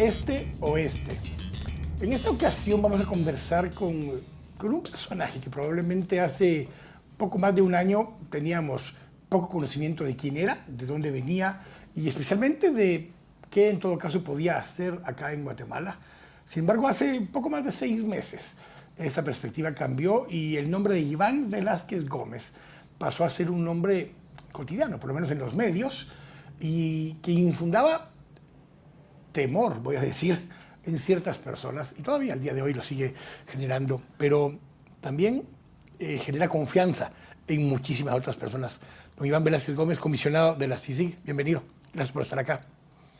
este o este. En esta ocasión vamos a conversar con un personaje que probablemente hace poco más de un año teníamos poco conocimiento de quién era, de dónde venía y especialmente de qué en todo caso podía hacer acá en Guatemala. Sin embargo, hace poco más de 6 meses esa perspectiva cambió y el nombre de Iván Velázquez Gómez pasó a ser un nombre cotidiano, por lo menos en los medios, y que infundaba temor, voy a decir, en ciertas personas, y todavía al día de hoy lo sigue generando, pero también genera confianza en muchísimas otras personas. Don Iván Velázquez Gómez, comisionado de la CICIG, bienvenido, gracias por estar acá.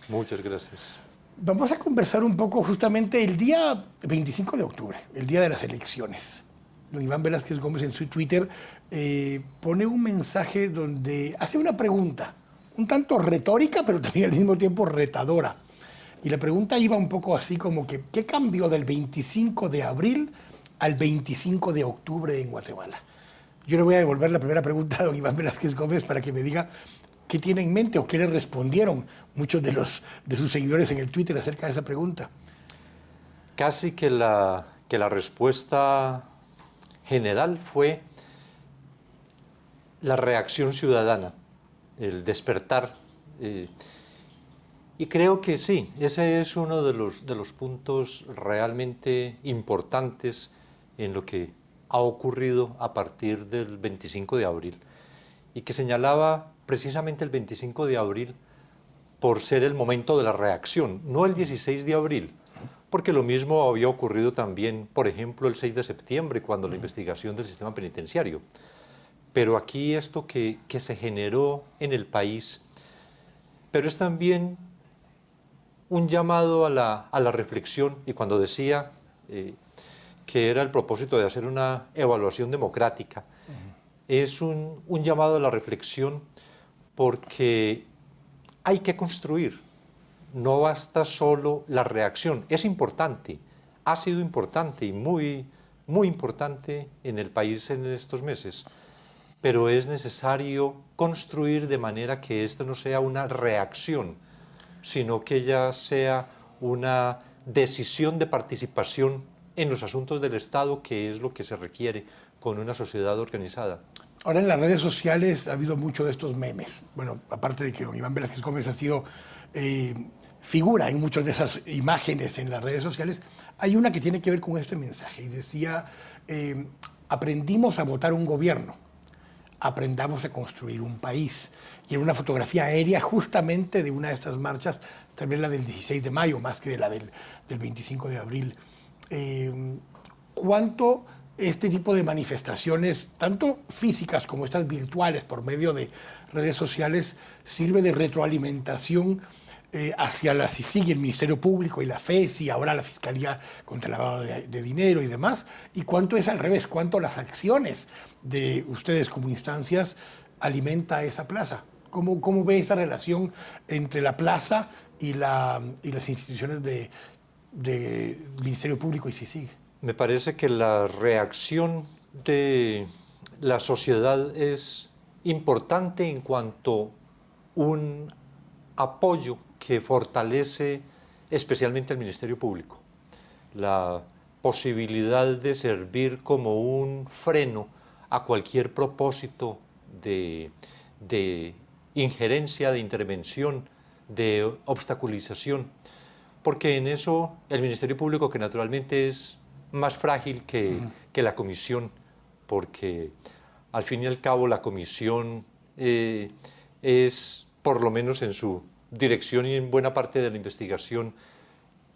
Muchas gracias. Vamos a conversar un poco justamente el día 25 de octubre, el día de las elecciones. Don Iván Velázquez Gómez en su Twitter pone un mensaje donde hace una pregunta, un tanto retórica, pero también al mismo tiempo retadora. Y la pregunta iba un poco así como que, ¿qué cambió del 25 de abril al 25 de octubre en Guatemala? Yo le voy a devolver la primera pregunta a don Iván Velázquez Gómez para que me diga qué tiene en mente o qué le respondieron muchos de sus seguidores en el Twitter acerca de esa pregunta. Casi que la respuesta general fue la reacción ciudadana, el despertar. Y creo que sí, ese es uno de los puntos realmente importantes en lo que ha ocurrido a partir del 25 de abril y que señalaba precisamente el 25 de abril por ser el momento de la reacción, no el 16 de abril, porque lo mismo había ocurrido también, por ejemplo, el 6 de septiembre, cuando la investigación del sistema penitenciario. Pero aquí esto que se generó en el país, pero es también un llamado a la reflexión, y cuando decía que era el propósito de hacer una evaluación democrática, es un llamado a la reflexión porque hay que construir, no basta solo la reacción, es importante, ha sido importante y muy importante en el país en estos meses, pero es necesario construir de manera que esto no sea una reacción, sino que ya sea una decisión de participación en los asuntos del Estado, que es lo que se requiere con una sociedad organizada. Ahora en las redes sociales ha habido mucho de estos memes. Bueno, aparte de que don Iván Velázquez Gómez ha sido figura en muchas de esas imágenes en las redes sociales, hay una que tiene que ver con este mensaje y decía, aprendimos a votar un gobierno, aprendamos a construir un país. Y en una fotografía aérea justamente de una de estas marchas, también la del 16 de mayo, más que de la del 25 de abril. ¿Cuánto este tipo de manifestaciones, tanto físicas como estas virtuales por medio de redes sociales, sirve de retroalimentación hacia la CICIG, el Ministerio Público y la FES y ahora la Fiscalía contra el lavado de dinero y demás? ¿Y cuánto es al revés? ¿Cuánto las acciones de ustedes como instancias alimenta esa plaza? ¿Cómo ve esa relación entre la plaza y las instituciones de Ministerio Público y CICIG? Me parece que la reacción de la sociedad es importante en cuanto a un apoyo que fortalece especialmente al Ministerio Público. La posibilidad de servir como un freno a cualquier propósito de injerencia, de intervención, de obstaculización, porque en eso el Ministerio Público, que naturalmente es más frágil que la comisión, porque al fin y al cabo la comisión es, por lo menos en su dirección y en buena parte de la investigación,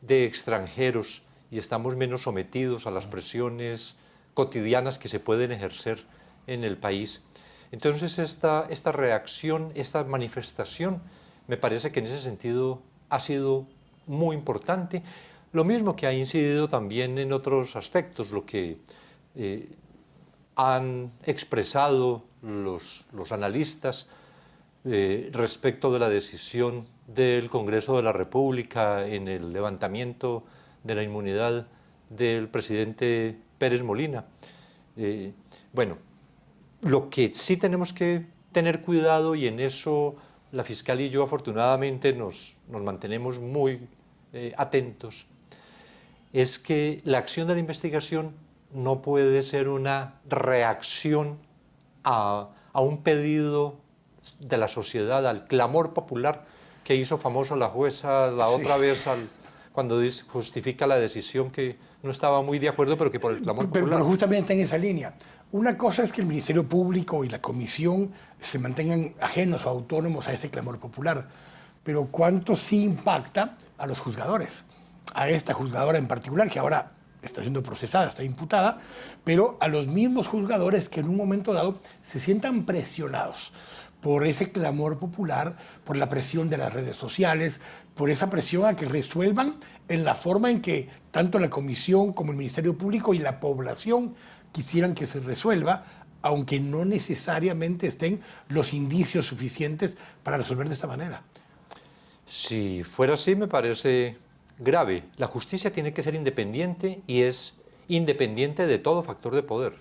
de extranjeros, y estamos menos sometidos a las presiones cotidianas que se pueden ejercer en el país. Entonces esta reacción, esta manifestación, me parece que en ese sentido ha sido muy importante. Lo mismo que ha incidido también en otros aspectos, lo que han expresado los analistas respecto de la decisión del Congreso de la República en el levantamiento de la inmunidad del presidente Pérez Molina. Bueno, lo que sí tenemos que tener cuidado, y en eso la fiscal y yo afortunadamente nos mantenemos muy atentos, es que la acción de la investigación no puede ser una reacción a un pedido de la sociedad, al clamor popular que hizo famoso la jueza la otra vez cuando justifica la decisión que no estaba muy de acuerdo, pero que por el clamor popular. Pero justamente en esa línea. Una cosa es que el Ministerio Público y la Comisión se mantengan ajenos o autónomos a ese clamor popular, pero ¿cuánto sí impacta a los juzgadores? A esta juzgadora en particular, que ahora está siendo procesada, está imputada, pero a los mismos juzgadores que en un momento dado se sientan presionados por ese clamor popular, por la presión de las redes sociales, por esa presión a que resuelvan en la forma en que tanto la Comisión como el Ministerio Público y la población quisieran que se resuelva, aunque no necesariamente estén los indicios suficientes para resolver de esta manera. Si fuera así, me parece grave. La justicia tiene que ser independiente y es independiente de todo factor de poder.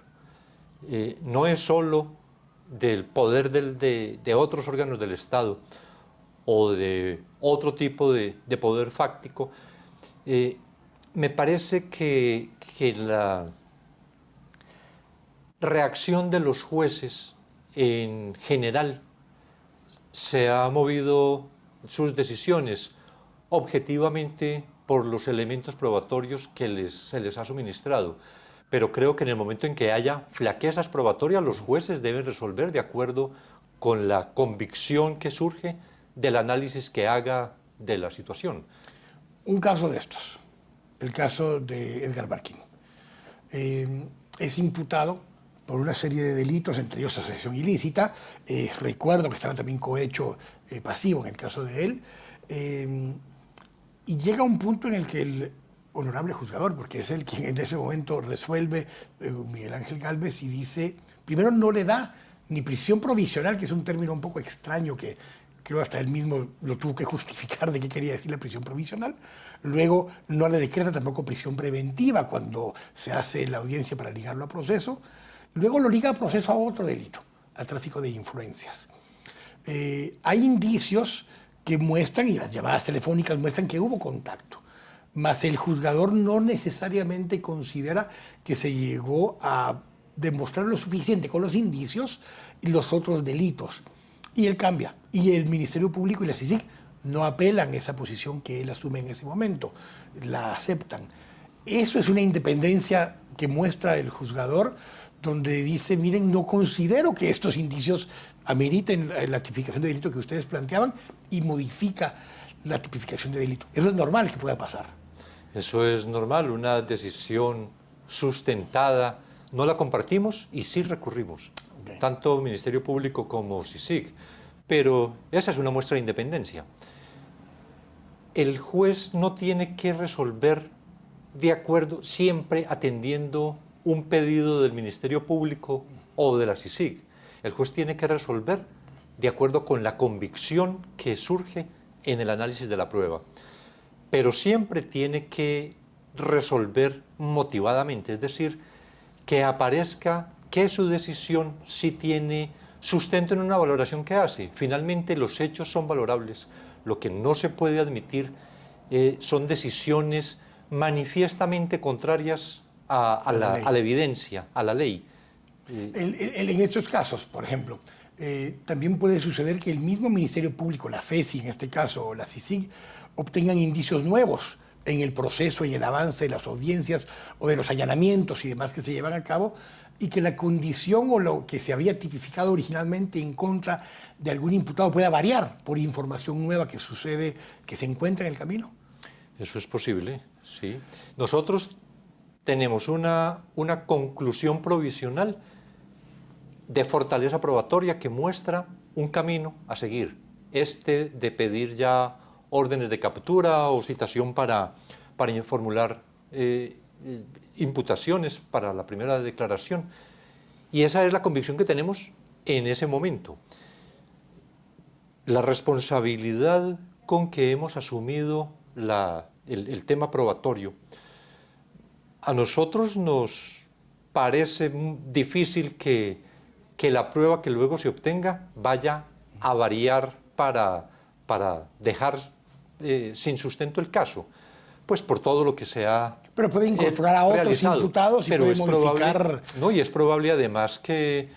No es solo del poder de otros órganos del Estado o de otro tipo de poder fáctico. Me parece que la reacción de los jueces en general se ha movido sus decisiones objetivamente por los elementos probatorios que se les ha suministrado. Pero creo que en el momento en que haya flaquezas probatorias, los jueces deben resolver de acuerdo con la convicción que surge del análisis que haga de la situación. Un caso de estos, el caso de Edgar Barquín. Es imputado por una serie de delitos, entre ellos asociación ilícita. Recuerdo que estaba también cohecho pasivo en el caso de él. Y llega un punto en el que el honorable juzgador, porque es él quien en ese momento resuelve, Miguel Ángel Gálvez, y dice, primero no le da ni prisión provisional, que es un término un poco extraño que creo hasta él mismo lo tuvo que justificar de qué quería decir la prisión provisional. Luego no le decreta tampoco prisión preventiva cuando se hace la audiencia para ligarlo a proceso. Luego lo liga a proceso a otro delito, a tráfico de influencias. Hay indicios que muestran, y las llamadas telefónicas muestran que hubo contacto, mas el juzgador no necesariamente considera que se llegó a demostrar lo suficiente con los indicios y los otros delitos. Y él cambia. Y el Ministerio Público y la CICIG no apelan esa posición que él asume en ese momento, la aceptan. Eso es una independencia que muestra el juzgador, donde dice, miren, no considero que estos indicios ameriten la tipificación de delito que ustedes planteaban, y modifica la tipificación de delito. Eso es normal que pueda pasar. Eso es normal, una decisión sustentada, no la compartimos y sí recurrimos, tanto Ministerio Público como CICIG, pero esa es una muestra de independencia. El juez no tiene que resolver de acuerdo, siempre atendiendo un pedido del Ministerio Público o de la CICIG. El juez tiene que resolver de acuerdo con la convicción que surge en el análisis de la prueba, pero siempre tiene que resolver motivadamente, es decir, que aparezca que su decisión sí tiene sustento en una valoración que hace. Finalmente, los hechos son valorables. Lo que no se puede admitir son decisiones manifiestamente contrarias a la evidencia, a la ley. En estos casos, por ejemplo, también puede suceder que el mismo Ministerio Público, la FESI en este caso, o la CICIG, obtengan indicios nuevos en el proceso y el avance de las audiencias o de los allanamientos y demás que se llevan a cabo, y que la condición o lo que se había tipificado originalmente en contra de algún imputado pueda variar por información nueva que sucede, que se encuentra en el camino. Eso es posible, sí. Nosotros tenemos una conclusión provisional de fortaleza probatoria que muestra un camino a seguir. Este de pedir ya órdenes de captura o citación para formular imputaciones para la primera declaración. Y esa es la convicción que tenemos en ese momento. La responsabilidad con que hemos asumido el tema probatorio, a nosotros nos parece difícil que la prueba que luego se obtenga vaya a variar para dejar sin sustento el caso. pues por todo lo que se ha Pero puede incorporar a otros realizado. imputados y Pero puede es modificar... probable, no, y es probable además que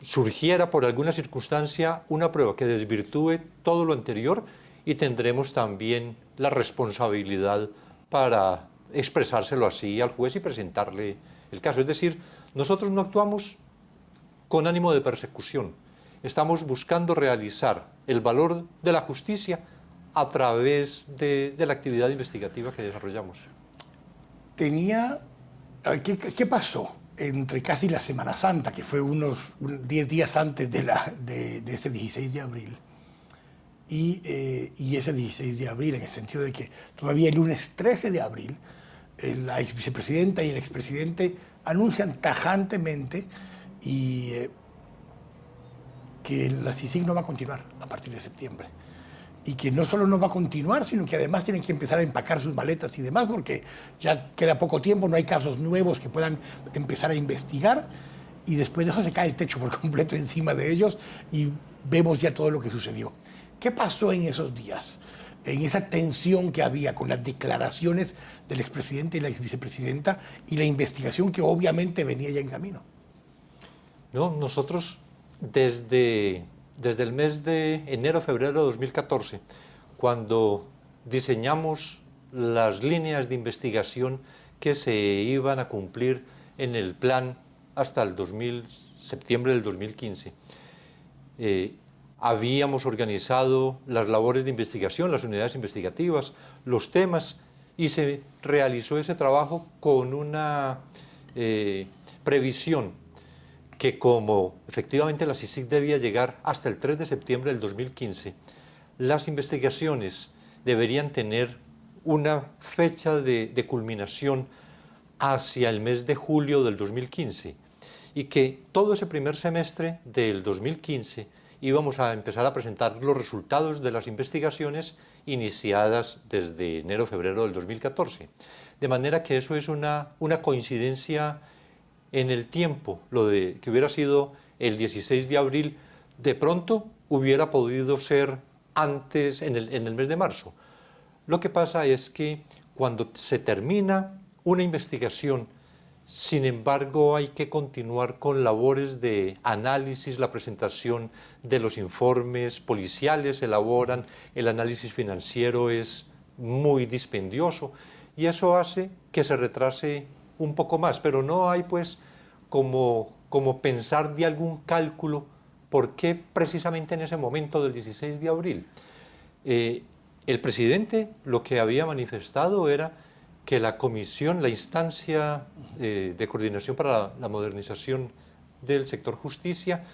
surgiera por alguna circunstancia una prueba que desvirtúe todo lo anterior y tendremos también la responsabilidad para expresárselo así al juez y presentarle el caso. Es decir, nosotros no actuamos con ánimo de persecución, estamos buscando realizar el valor de la justicia a través de la actividad investigativa que desarrollamos. ¿Qué pasó entre casi la Semana Santa, que fue unos 10 días antes de ese 16 de abril, y ese 16 de abril, en el sentido de que todavía el lunes 13 de abril, la ex vicepresidenta y el expresidente anuncian tajantemente que la CICIG no va a continuar a partir de septiembre? Y que no solo no va a continuar, sino que además tienen que empezar a empacar sus maletas y demás, porque ya queda poco tiempo, no hay casos nuevos que puedan empezar a investigar, y después de eso se cae el techo por completo encima de ellos y vemos ya todo lo que sucedió. ¿Qué pasó en esos días? En esa tensión que había con las declaraciones del expresidente y la exvicepresidenta y la investigación que obviamente venía ya en camino. No, nosotros desde el mes de enero-febrero de 2014, cuando diseñamos las líneas de investigación que se iban a cumplir en el plan hasta el septiembre del 2015, habíamos organizado las labores de investigación, las unidades investigativas, los temas, y se realizó ese trabajo con una previsión que, como efectivamente la CICIG debía llegar hasta el 3 de septiembre del 2015, las investigaciones deberían tener una fecha de culminación hacia el mes de julio del 2015, y que todo ese primer semestre del 2015 íbamos a empezar a presentar los resultados de las investigaciones iniciadas desde enero-febrero del 2014. De manera que eso es una coincidencia en el tiempo. Lo de que hubiera sido el 16 de abril, de pronto hubiera podido ser antes, en el mes de marzo. Lo que pasa es que cuando se termina una investigación, sin embargo, hay que continuar con labores de análisis, la presentación de los informes policiales, elaboran, el análisis financiero es muy dispendioso, y eso hace que se retrase un poco más, pero no hay pues como pensar de algún cálculo por qué precisamente en ese momento del 16 de abril. El presidente lo que había manifestado era que la comisión, la instancia de coordinación para la modernización del sector justicia,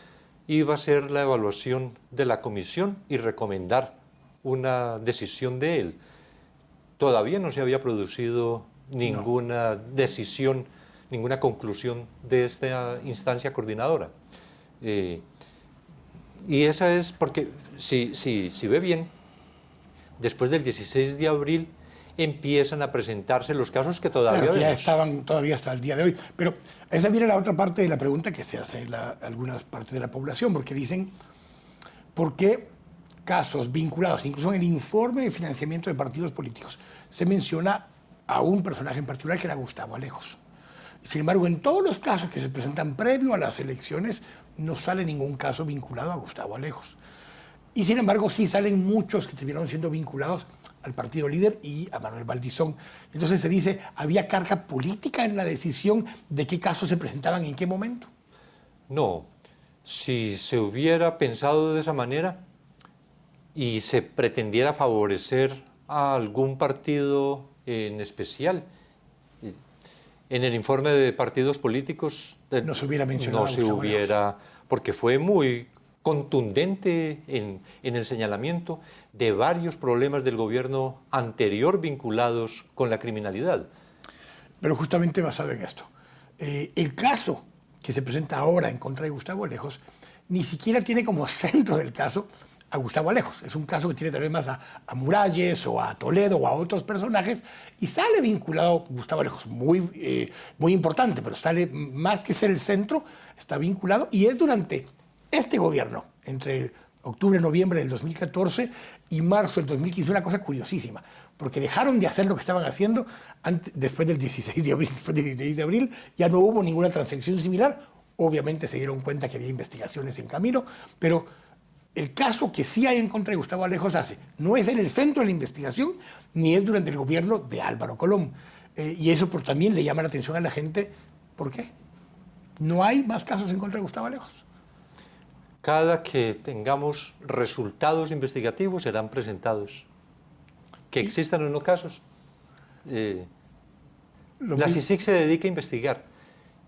iba a ser la evaluación de la comisión y recomendar una decisión de él. Todavía no se había producido ninguna decisión, ninguna conclusión de esta instancia coordinadora. Y esa es porque, si ve bien, después del 16 de abril empiezan a presentarse los casos que todavía ya estaban todavía hasta el día de hoy. Pero esa viene la otra parte de la pregunta que se hace algunas partes de la población, porque dicen, ¿por qué casos vinculados, incluso en el informe de financiamiento de partidos políticos, se menciona a un personaje en particular que era Gustavo Alejos? Sin embargo, en todos los casos que se presentan previo a las elecciones, no sale ningún caso vinculado a Gustavo Alejos. Y sin embargo, sí salen muchos que terminaron siendo vinculados al partido líder y a Manuel Valdizón. Entonces se dice, ¿había carga política en la decisión de qué casos se presentaban en qué momento? No, si se hubiera pensado de esa manera y se pretendiera favorecer a algún partido en especial, en el informe de partidos políticos no se hubiera mencionado. No se hubiera, porque fue muy contundente en el señalamiento de varios problemas del gobierno anterior vinculados con la criminalidad. Pero justamente basado en esto, el caso que se presenta ahora en contra de Gustavo Alejos ni siquiera tiene como centro del caso a Gustavo Alejos. Es un caso que tiene tal vez más a Muralles o a Toledo o a otros personajes, y sale vinculado Gustavo Alejos, muy importante, pero sale más que ser el centro, está vinculado, y es durante este gobierno, entre octubre, noviembre del 2014 y marzo del 2015, una cosa curiosísima, porque dejaron de hacer lo que estaban haciendo después del 16 de abril. Después del 16 de abril ya no hubo ninguna transacción similar. Obviamente se dieron cuenta que había investigaciones en camino, pero el caso que sí hay en contra de Gustavo Alejos Arce no es en el centro de la investigación, ni es durante el gobierno de Álvaro Colón. Y eso también le llama la atención a la gente. ¿Por qué? No hay más casos en contra de Gustavo Alejos. Cada que tengamos resultados investigativos serán presentados. Que existan o no casos. La CICIG se dedica a investigar.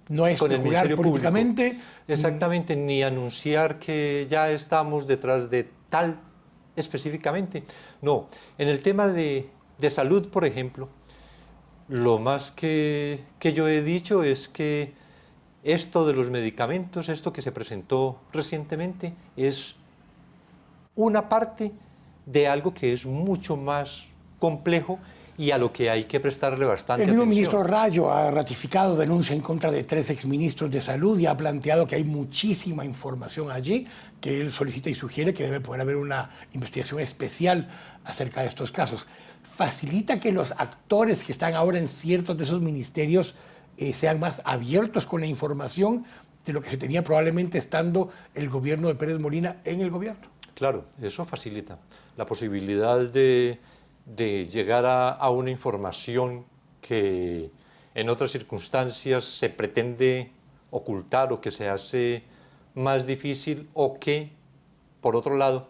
No es con el Ministerio políticamente. Público. Exactamente, ni anunciar que ya estamos detrás de tal específicamente. No, en el tema de salud, por ejemplo, lo más que yo he dicho es que esto de los medicamentos, esto que se presentó recientemente, es una parte de algo que es mucho más complejo y a lo que hay que prestarle bastante atención. El mismo atención. ministro Rayo ha ratificado denuncia en contra de 3 exministros de salud y ha planteado que hay muchísima información allí, que él solicita y sugiere que debe poder haber una investigación especial acerca de estos casos. Facilita que los actores que están ahora en ciertos de esos ministerios sean más abiertos con la información de lo que se tenía probablemente estando el gobierno de Pérez Molina en el gobierno. Claro, eso facilita la posibilidad de llegar a una información que en otras circunstancias se pretende ocultar o que se hace más difícil o que, por otro lado,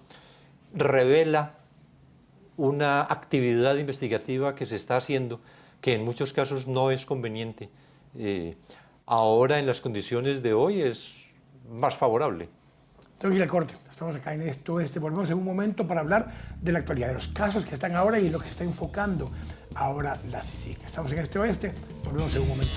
revela una actividad investigativa que se está haciendo que en muchos casos no es conveniente. Ahora, en las condiciones de hoy, es más favorable. Tengo que ir al corte. Estamos acá en Esto Oeste. Volvemos en un momento para hablar de la actualidad, de los casos que están ahora y en lo que se está enfocando ahora la CICIG. Estamos en Este Oeste. Volvemos en un momento.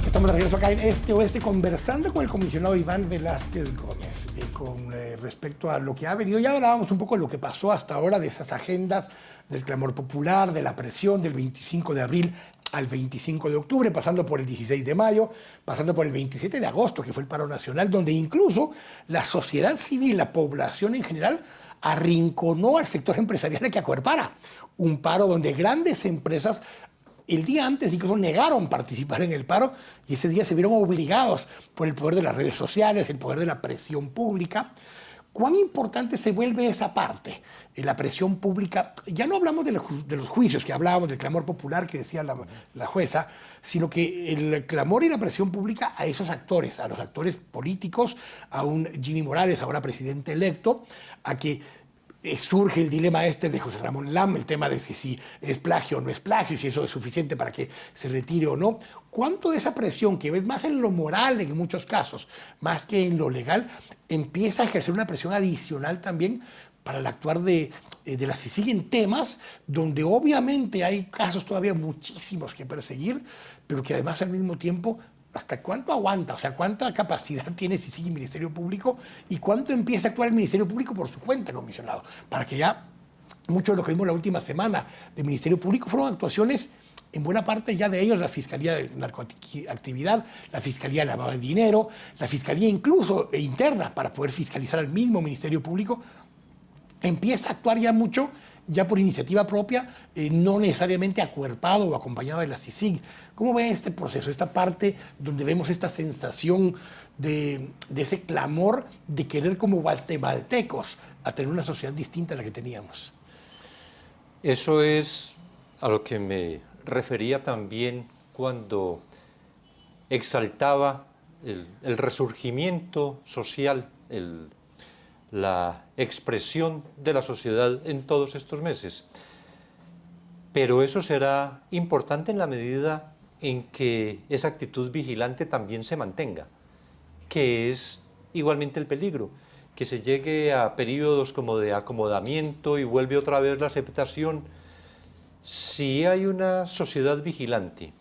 Estamos de regreso acá en Este Oeste conversando con el comisionado Iván Velázquez Gómez con respecto a lo que ha venido. Ya hablábamos un poco de lo que pasó hasta ahora, de esas agendas del clamor popular, de la presión del 25 de abril al 25 de octubre, pasando por el 16 de mayo, pasando por el 27 de agosto, que fue el paro nacional, donde incluso la sociedad civil, la población en general, arrinconó al sector empresarial a que acuerpara. Un paro donde grandes empresas el día antes incluso negaron participar en el paro y ese día se vieron obligados por el poder de las redes sociales, el poder de la presión pública. ¿Cuán importante se vuelve esa parte, la presión pública? Ya no hablamos de los juicios, que hablábamos del clamor popular que decía la jueza, sino que el clamor y la presión pública a esos actores, a los actores políticos, a un Jimmy Morales, ahora presidente electo, a que surge el dilema de José Ramón Lam, el tema de si es plagio o no es plagio, si eso es suficiente para que se retire o no. ¿Cuánto de esa presión, que ves más en lo moral en muchos casos, más que en lo legal, empieza a ejercer una presión adicional también para el actuar de la CICIG en temas donde obviamente hay casos todavía muchísimos que perseguir, pero que además al mismo tiempo ¿hasta cuánto aguanta? O sea, ¿cuánta capacidad tiene CICIG y Ministerio Público? ¿Y cuánto empieza a actuar el Ministerio Público por su cuenta, comisionado? Para que ya mucho de lo que vimos la última semana del Ministerio Público fueron actuaciones, en buena parte ya de ellos, la Fiscalía de Narcoactividad, la Fiscalía de Lavado de Dinero, la Fiscalía incluso interna para poder fiscalizar al mismo Ministerio Público, empieza a actuar ya mucho, ya por iniciativa propia, no necesariamente acuerpado o acompañado de la CICIG. ¿Cómo ve este proceso, esta parte donde vemos esta sensación de ese clamor de querer como guatemaltecos a tener una sociedad distinta a la que teníamos? Eso es a lo que me refería también cuando exaltaba el resurgimiento social, la expresión de la sociedad en todos estos meses. Pero eso será importante en la medida en que esa actitud vigilante también se mantenga, que es igualmente el peligro, que se llegue a periodos como de acomodamiento y vuelve otra vez la aceptación. Si hay una sociedad vigilante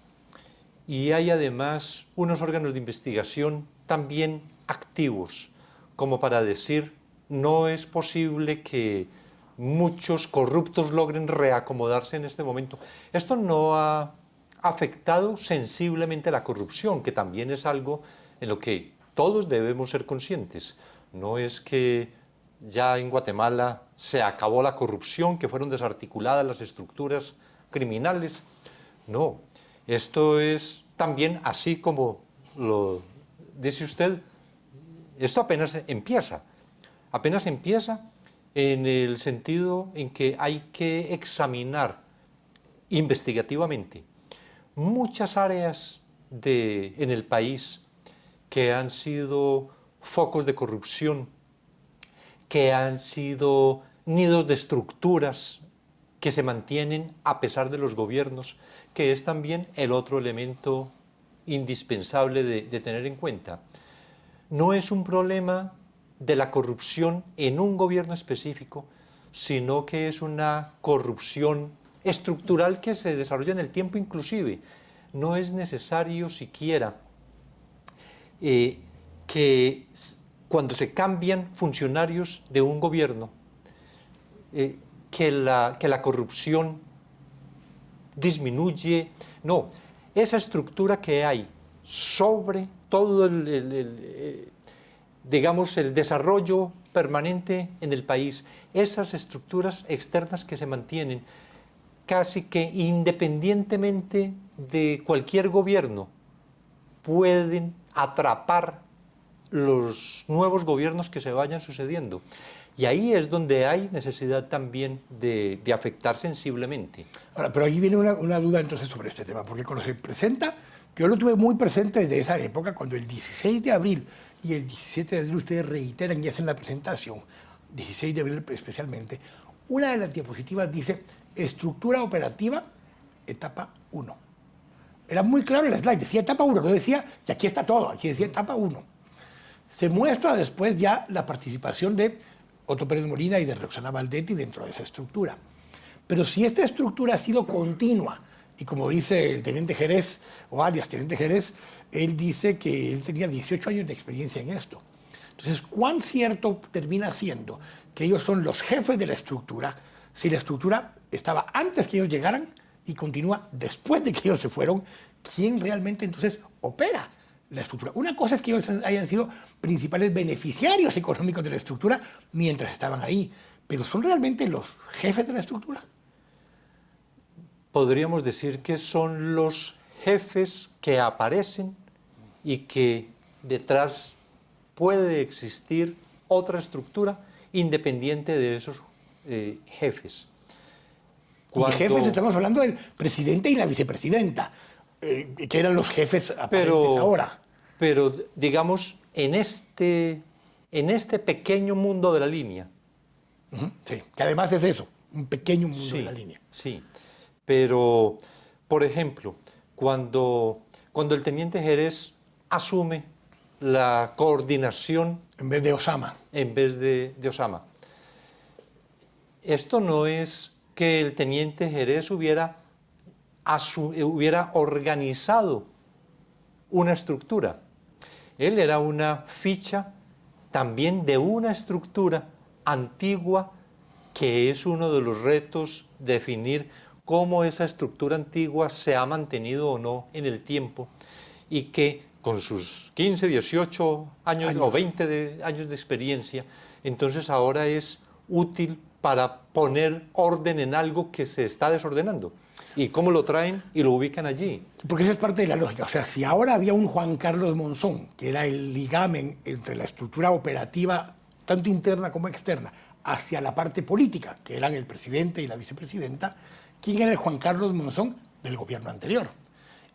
y hay además unos órganos de investigación también activos, como para decir, no es posible que muchos corruptos logren reacomodarse en este momento. Esto no ha afectado sensiblemente la corrupción, que también es algo en lo que todos debemos ser conscientes. No es que ya en Guatemala se acabó la corrupción, que fueron desarticuladas las estructuras criminales. No, esto es también, así como lo dice usted, esto apenas empieza en el sentido en que hay que examinar investigativamente muchas áreas en el país que han sido focos de corrupción, que han sido nidos de estructuras que se mantienen a pesar de los gobiernos, que es también el otro elemento indispensable de tener en cuenta. No es un problema de la corrupción en un gobierno específico, sino que es una corrupción estructural que se desarrolla en el tiempo inclusive. No es necesario siquiera que cuando se cambian funcionarios de un gobierno, que la corrupción disminuye. No, esa estructura que hay sobre todo digamos, el desarrollo permanente en el país, esas estructuras externas que se mantienen casi que independientemente de cualquier gobierno, pueden atrapar los nuevos gobiernos que se vayan sucediendo. Y ahí es donde hay necesidad también de afectar sensiblemente. Ahora, pero aquí viene una duda entonces sobre este tema, porque cuando se presenta, que yo lo tuve muy presente desde esa época, cuando el 16 de abril y el 17 de abril ustedes reiteran y hacen la presentación, 16 de abril especialmente, una de las diapositivas dice estructura operativa, etapa 1. Era muy claro el slide, decía etapa 1, no decía, y aquí está todo, aquí decía etapa 1. Se muestra después ya la participación de Otto Pérez Molina y de Roxana Valdetti dentro de esa estructura. Pero si esta estructura ha sido continua, y como dice el teniente Jerez, o alias teniente Jerez, él dice que él tenía 18 años de experiencia en esto. Entonces, ¿cuán cierto termina siendo que ellos son los jefes de la estructura si la estructura estaba antes que ellos llegaran y continúa después de que ellos se fueron? ¿Quién realmente entonces opera la estructura? Una cosa es que ellos hayan sido principales beneficiarios económicos de la estructura mientras estaban ahí, pero ¿son realmente los jefes de la estructura? Podríamos decir que son los jefes que aparecen y que detrás puede existir otra estructura independiente de esos jefes. Y jefes estamos hablando del presidente y la vicepresidenta, que eran los jefes aparentes ahora. Pero digamos, en este pequeño mundo de la línea. Sí, que además es eso, un pequeño mundo de la línea. Sí, pero, por ejemplo, cuando el teniente Jerez asume la coordinación... En vez de Osama. En vez de Osama. Esto no es que el teniente Jerez hubiera organizado una estructura. Él era una ficha también de una estructura antigua, que es uno de los retos, definir cómo esa estructura antigua se ha mantenido o no en el tiempo, y que con sus 15, 18 años o 20 años de experiencia, entonces ahora es útil para poner orden en algo que se está desordenando. ¿Y cómo lo traen y lo ubican allí? Porque esa es parte de la lógica. O sea, si ahora había un Juan Carlos Monzón, que era el ligamen entre la estructura operativa, tanto interna como externa, hacia la parte política, que eran el presidente y la vicepresidenta, ¿quién era el Juan Carlos Monzón del gobierno anterior?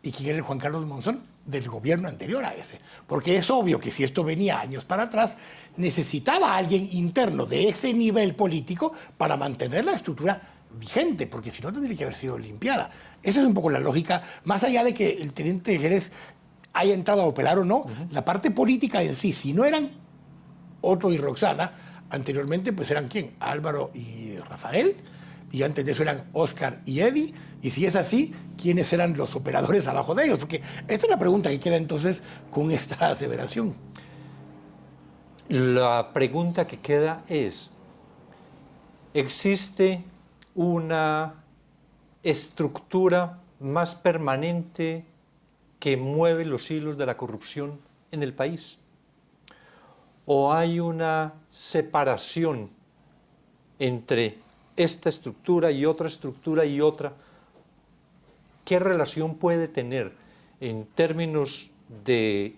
¿Y quién era el Juan Carlos Monzón del gobierno anterior a ese? Porque es obvio que si esto venía años para atrás, necesitaba a alguien interno de ese nivel político para mantener la estructura vigente, porque si no tendría que haber sido limpiada. Esa es un poco la lógica, más allá de que el teniente Jerez haya entrado a operar o no, la parte política en sí, si no eran Otto y Roxana, anteriormente pues eran ¿quién? Álvaro y Rafael, y antes de eso eran Oscar y Eddie, y si es así, ¿quiénes eran los operadores abajo de ellos? Porque esta es la pregunta que queda entonces con esta aseveración. La pregunta que queda es, ¿existe una estructura más permanente que mueve los hilos de la corrupción en el país? o hay una separación entre esta estructura y otra estructura y otra? ¿Qué relación puede tener en términos de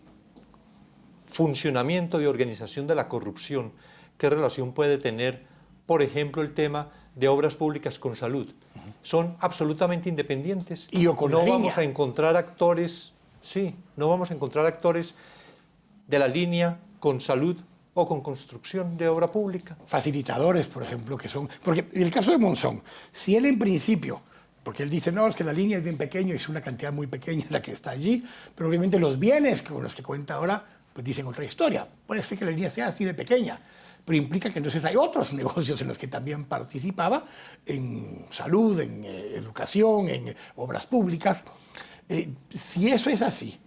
funcionamiento y organización de la corrupción? ¿Qué relación puede tener, por ejemplo, el tema de obras públicas con salud? Son absolutamente independientes. Y o con no la vamos línea. a encontrar actores, sí, no vamos a encontrar actores de la línea con salud o con construcción de obra pública. Facilitadores, por ejemplo, que son... Porque en el caso de Monzón, si él en principio, porque él dice, no, es que la línea es bien pequeña, es una cantidad muy pequeña la que está allí, pero obviamente los bienes con los que cuenta ahora, pues dicen otra historia. Puede ser que la línea sea así de pequeña, pero implica que entonces hay otros negocios en los que también participaba, en salud, en educación, en obras públicas. Si eso es así,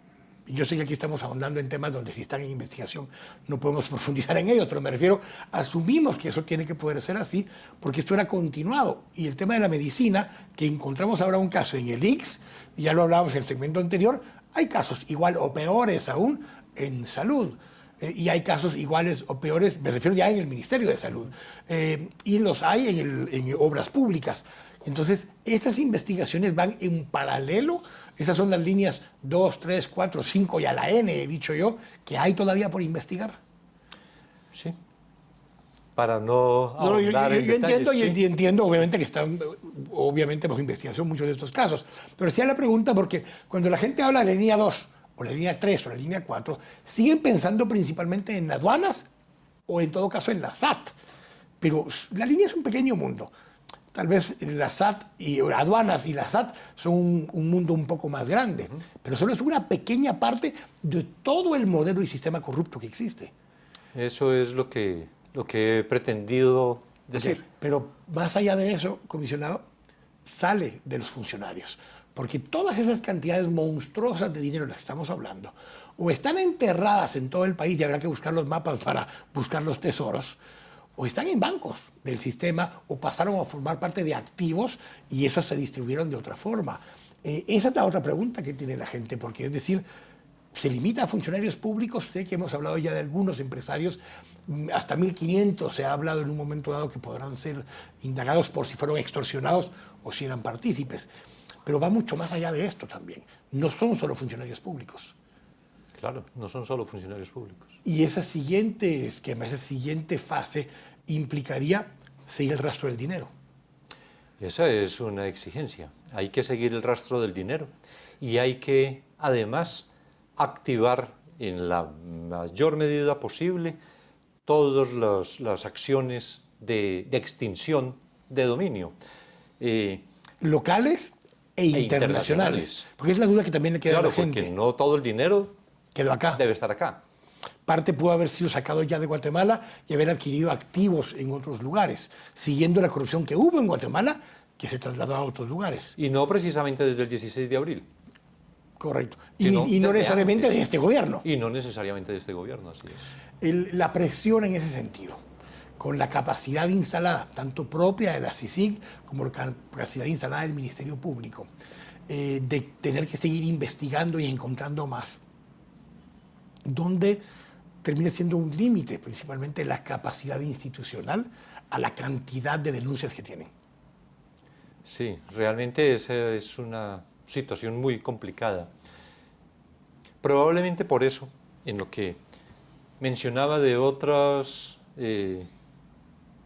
yo sé que aquí estamos ahondando en temas donde si están en investigación no podemos profundizar en ellos, pero me refiero, asumimos que eso tiene que poder ser así, porque esto era continuado. Y el tema de la medicina, que encontramos ahora un caso en el ICS, ya lo hablábamos en el segmento anterior, hay casos igual o peores aún en salud. Y hay casos iguales o peores, me refiero ya en el Ministerio de Salud, y los hay en obras públicas. Entonces, estas investigaciones van en paralelo. Esas son las líneas 2, 3, 4, 5 y a la N, he dicho yo, que hay todavía por investigar. Sí. Para no ahondar en yo entiendo detalles, y entiendo, obviamente, que están obviamente bajo investigación muchos de estos casos. Pero hacía la pregunta porque cuando la gente habla de la línea 2, o la línea 3, o la línea 4, siguen pensando principalmente en aduanas o en todo caso en la SAT. Pero la línea es un pequeño mundo. Tal vez la SAT y aduanas y la SAT son un mundo un poco más grande, pero solo es una pequeña parte de todo el modelo y sistema corrupto que existe. Eso es lo que he pretendido decir. Pero más allá de eso, comisionado, sale de los funcionarios, porque todas esas cantidades monstruosas de dinero de las que estamos hablando, o están enterradas en todo el país y habrá que buscar los mapas para buscar los tesoros, o están en bancos del sistema o pasaron a formar parte de activos y esos se distribuyeron de otra forma. Esa es la otra pregunta que tiene la gente, porque es decir, se limita a funcionarios públicos. Sé que hemos hablado ya de algunos empresarios, hasta 1.500 se ha hablado en un momento dado que podrán ser indagados por si fueron extorsionados o si eran partícipes. Pero va mucho más allá de esto también. No son solo funcionarios públicos. Claro, no son solo funcionarios públicos. Y ese siguiente esquema, esa siguiente fase implicaría seguir el rastro del dinero. Esa es una exigencia. Hay que seguir el rastro del dinero y hay que, además, activar en la mayor medida posible todas las acciones de extinción de dominio. Locales e internacionales. Porque es la duda que también le queda a la gente. Claro, porque no todo el dinero quedó acá. Debe estar acá. Parte pudo haber sido sacado ya de Guatemala y haber adquirido activos en otros lugares, siguiendo la corrupción que hubo en Guatemala, que se trasladó a otros lugares. Y no precisamente desde el 16 de abril. Correcto. Y no necesariamente de este gobierno. Y no necesariamente de este gobierno, así es. La presión en ese sentido, con la capacidad instalada, tanto propia de la CICIG como la capacidad instalada del Ministerio Público, de tener que seguir investigando y encontrando más, donde termina siendo un límite, principalmente la capacidad institucional, a la cantidad de denuncias que tienen. Sí, realmente esa es una situación muy complicada. Probablemente por eso, en lo que mencionaba de otras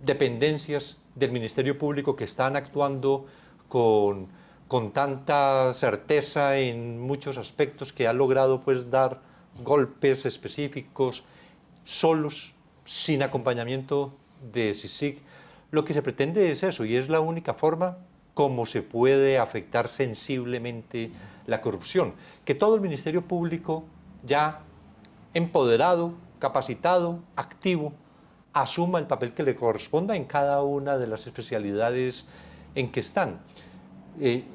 dependencias del Ministerio Público que están actuando con tanta certeza en muchos aspectos, que ha logrado pues dar golpes específicos solos, sin acompañamiento de CICIG, lo que se pretende es eso, y es la única forma como se puede afectar sensiblemente la corrupción. Que todo el Ministerio Público, ya empoderado, capacitado, activo, asuma el papel que le corresponda en cada una de las especialidades en que están.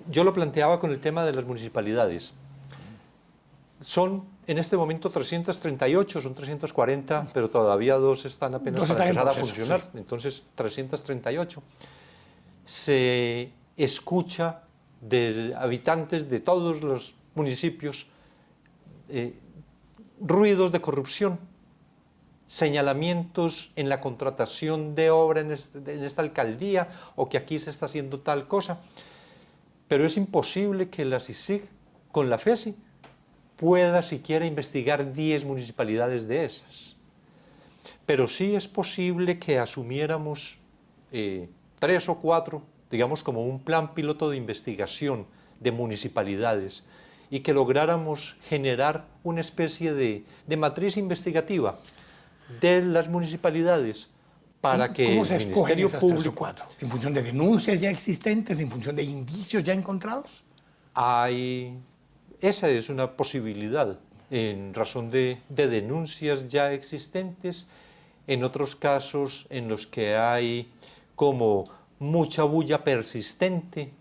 Yo lo planteaba con el tema de las municipalidades. Son en este momento 338, son 340, pero todavía dos están apenas para empezar a funcionar. Sí. Entonces, 338. Se escucha de habitantes de todos los municipios ruidos de corrupción. señalamientos en la contratación de obra en esta alcaldía o que aquí se está haciendo tal cosa, pero es imposible que la CICIG con la FESI pueda siquiera investigar 10 municipalidades de esas. Pero sí es posible que asumiéramos 3 o 4, digamos como un plan piloto de investigación de municipalidades y que lográramos generar una especie de matriz investigativa de las municipalidades para que ¿Cómo el se escogen Ministerio esas 3 o Público... 4? ¿En función de denuncias ya existentes, en función de indicios ya encontrados? Esa es una posibilidad en razón de denuncias ya existentes, en otros casos en los que hay como mucha bulla persistente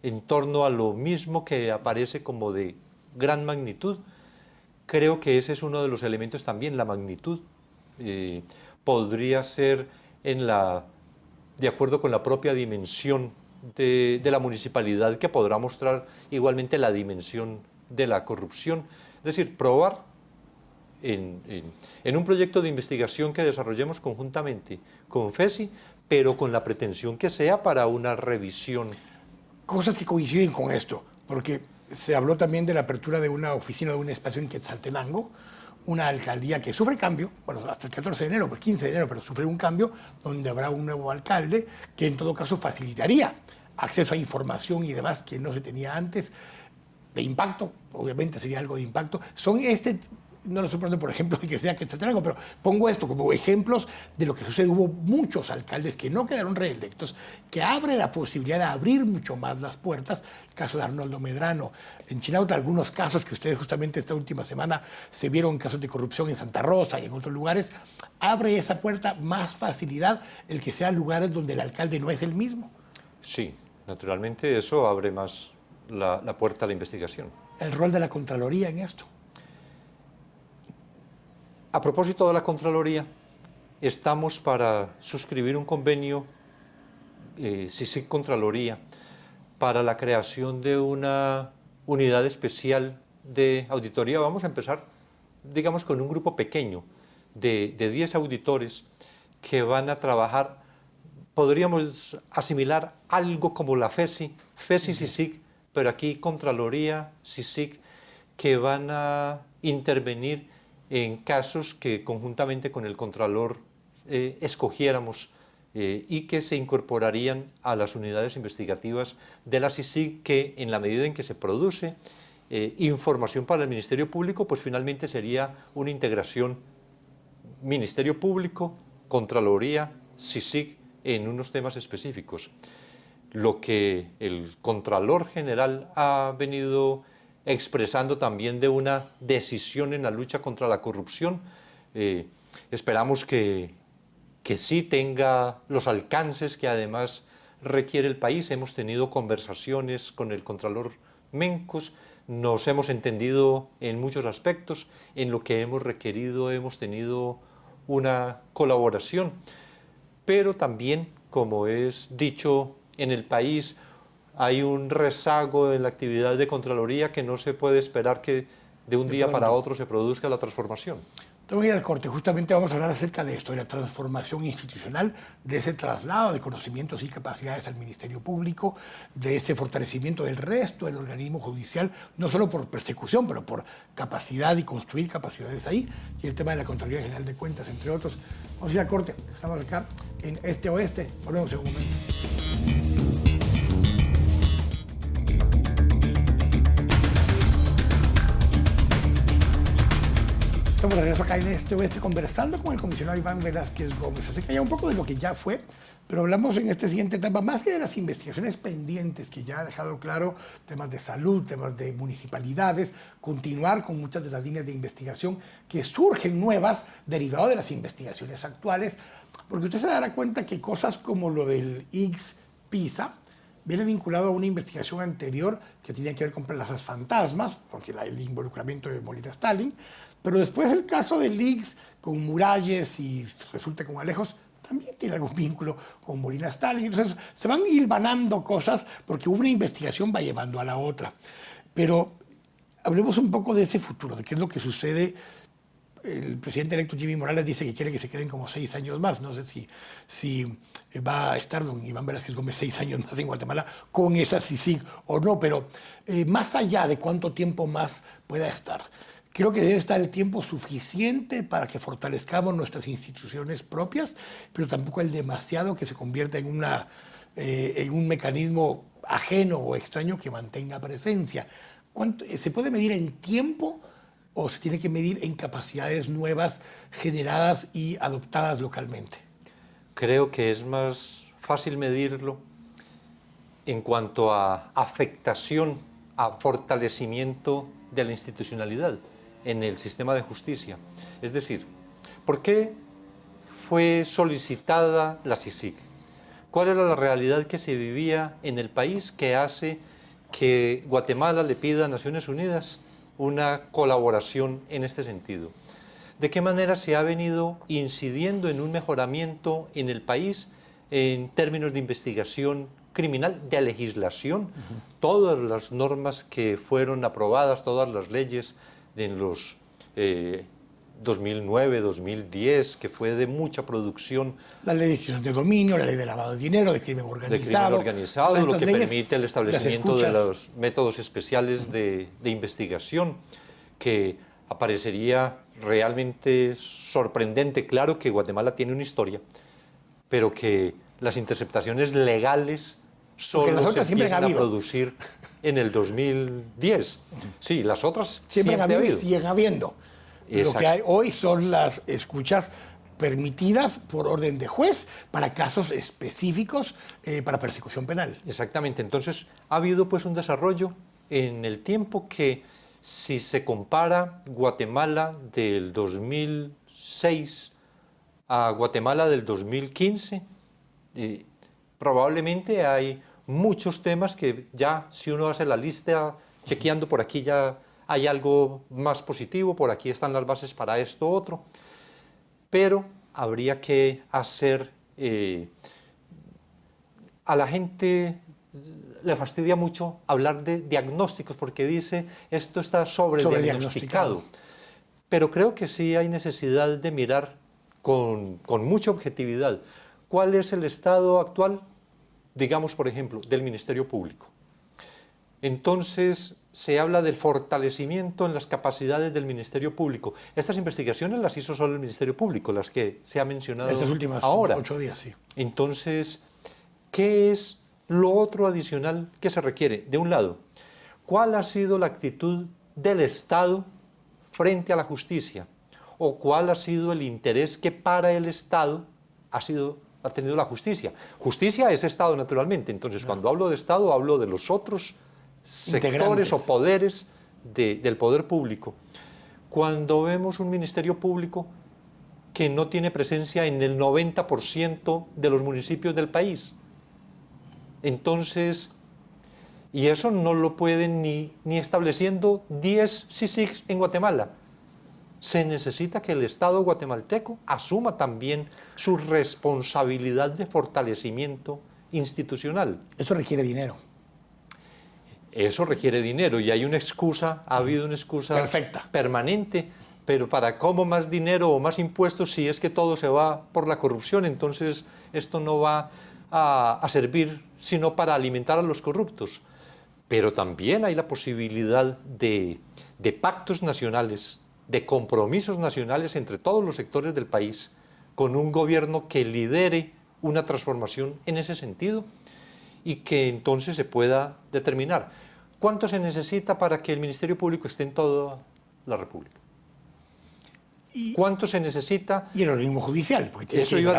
en torno a lo mismo que aparece como de gran magnitud. Creo que ese es uno de los elementos también, la magnitud. Podría ser de acuerdo con la propia dimensión de la municipalidad, que podrá mostrar igualmente la dimensión de la corrupción. Es decir, probar en un proyecto de investigación que desarrollemos conjuntamente con FESI, pero con la pretensión que sea para una revisión. Cosas que coinciden con esto, porque se habló también de la apertura de una oficina, de un espacio en Quetzaltenango, una alcaldía que sufre cambio, bueno, hasta el 14 de enero, pues 15 de enero, pero sufre un cambio donde habrá un nuevo alcalde que en todo caso facilitaría acceso a información y demás que no se tenía antes, de impacto, obviamente sería algo de impacto. No lo estoy poniendo por ejemplo que sea Quetzaltenango, pero pongo esto como ejemplos de lo que sucede. Hubo muchos alcaldes que no quedaron reelectos, que abre la posibilidad de abrir mucho más las puertas. El caso de Arnoldo Medrano, en Chinauta, algunos casos que ustedes justamente esta última semana se vieron, casos de corrupción en Santa Rosa y en otros lugares, abre esa puerta, más facilidad el que sean lugares donde el alcalde no es el mismo. Sí, naturalmente eso abre más la puerta a la investigación. El rol de la Contraloría en esto. A propósito de la Contraloría, estamos para suscribir un convenio CICIG Contraloría para la creación de una unidad especial de auditoría. Vamos a empezar, digamos, con un grupo pequeño de 10 auditores que van a trabajar. Podríamos asimilar algo como la FESI, CICIG, pero aquí Contraloría, CICIG, que van a intervenir en casos que conjuntamente con el Contralor escogiéramos y que se incorporarían a las unidades investigativas de la CICIG, que en la medida en que se produce información para el Ministerio Público, pues finalmente sería una integración Ministerio Público, Contraloría, CICIG en unos temas específicos. Lo que el Contralor General ha venido expresando también de una decisión en la lucha contra la corrupción. Esperamos que sí tenga los alcances que además requiere el país. Hemos tenido conversaciones con el Contralor Mencos, nos hemos entendido en muchos aspectos, en lo que hemos requerido hemos tenido una colaboración, pero también, como es dicho en el país, hay un rezago en la actividad de Contraloría que no se puede esperar que de un día para otro se produzca la transformación. Tengo que ir al corte. Justamente vamos a hablar acerca de esto, de la transformación institucional, de ese traslado de conocimientos y capacidades al Ministerio Público, de ese fortalecimiento del resto del organismo judicial, no solo por persecución, pero por capacidad y construir capacidades ahí, y el tema de la Contraloría General de Cuentas, entre otros. Vamos a ir al corte. Estamos acá en Este Oeste. Volvemos en un momento. Estamos de regreso acá en Este Oeste conversando con el comisionado Iván Velázquez Gómez. Así que ya un poco de lo que ya fue, pero hablamos en este siguiente etapa más que de las investigaciones pendientes, que ya ha dejado claro temas de salud, temas de municipalidades, continuar con muchas de las líneas de investigación que surgen nuevas derivado de las investigaciones actuales, porque usted se dará cuenta que cosas como lo del ICS-PISA viene vinculado a una investigación anterior que tenía que ver con plazas fantasmas, porque el involucramiento de Molina Stalin, pero después el caso del ICS con Muralles y resulta con Alejos también tiene algún vínculo con Molina Stalin. Entonces se van hilvanando cosas porque una investigación va llevando a la otra. Pero hablemos un poco de ese futuro, de qué es lo que sucede el presidente electo Jimmy Morales dice que quiere que se queden como 6 años más. No sé si va a estar don Iván Velázquez Gómez 6 años más en Guatemala con esa CICIG o no, pero más allá de cuánto tiempo más pueda estar, creo que debe estar el tiempo suficiente para que fortalezcamos nuestras instituciones propias, pero tampoco el demasiado que se convierta en un mecanismo ajeno o extraño que mantenga presencia. ¿Se puede medir en tiempo o se tiene que medir en capacidades nuevas generadas y adoptadas localmente? Creo que es más fácil medirlo en cuanto a afectación, a fortalecimiento de la institucionalidad en el sistema de justicia. Es decir, ¿por qué fue solicitada la CICIG? ¿Cuál era la realidad que se vivía en el país que hace que Guatemala le pida a Naciones Unidas una colaboración en este sentido? ¿De qué manera se ha venido incidiendo en un mejoramiento en el país en términos de investigación criminal, de legislación? Todas las normas que fueron aprobadas, todas las leyes en los 2009, 2010, que fue de mucha producción. La ley de extinción de dominio, la ley de lavado de dinero, de crimen organizado. Lo que permite el establecimiento de los métodos especiales de investigación, que aparecería realmente sorprendente. Claro que Guatemala tiene una historia, pero que las interceptaciones legales solo se empiezan a producir en el 2010. Sí, las otras siempre ha habido y siguen habiendo. Exacto. Lo que hay hoy son las escuchas permitidas por orden de juez para casos específicos para persecución penal. Exactamente. Entonces, ha habido pues un desarrollo en el tiempo que, si se compara Guatemala del 2006 a Guatemala del 2015, probablemente hay muchos temas que ya, si uno hace la lista, chequeando por aquí ya hay algo más positivo, por aquí están las bases para esto otro, pero habría que hacer, a la gente le fastidia mucho hablar de diagnósticos porque dice esto está sobrediagnosticado, pero creo que sí hay necesidad de mirar con mucha objetividad cuál es el estado actual, digamos por ejemplo, del Ministerio Público. Entonces se habla del fortalecimiento en las capacidades del Ministerio Público. Estas investigaciones las hizo solo el Ministerio Público, las que se ha mencionado estas últimas ahora. 8 días, sí. Entonces, ¿qué es lo otro adicional que se requiere? De un lado, ¿cuál ha sido la actitud del Estado frente a la justicia? ¿O cuál ha sido el interés que para el Estado ha tenido la justicia? Justicia es Estado, naturalmente. Entonces, cuando hablo de Estado, hablo de los otros sectores o poderes del poder público. Cuando vemos un ministerio público que no tiene presencia en el 90% de los municipios del país, entonces, y eso no lo pueden ni estableciendo 10 CICIGs en Guatemala. Se necesita que el Estado guatemalteco asuma también su responsabilidad de fortalecimiento institucional. Eso requiere dinero. Eso requiere dinero y hay una excusa, ha habido una excusa perfecta, permanente, pero ¿para cómo más dinero o más impuestos si es que todo se va por la corrupción? Entonces esto no va a servir sino para alimentar a los corruptos. Pero también hay la posibilidad de pactos nacionales, de compromisos nacionales entre todos los sectores del país, con un gobierno que lidere una transformación en ese sentido y que entonces se pueda determinar cuánto se necesita para que el Ministerio Público esté en toda la República. ¿Cuánto se necesita? Y el organismo judicial. Eso iba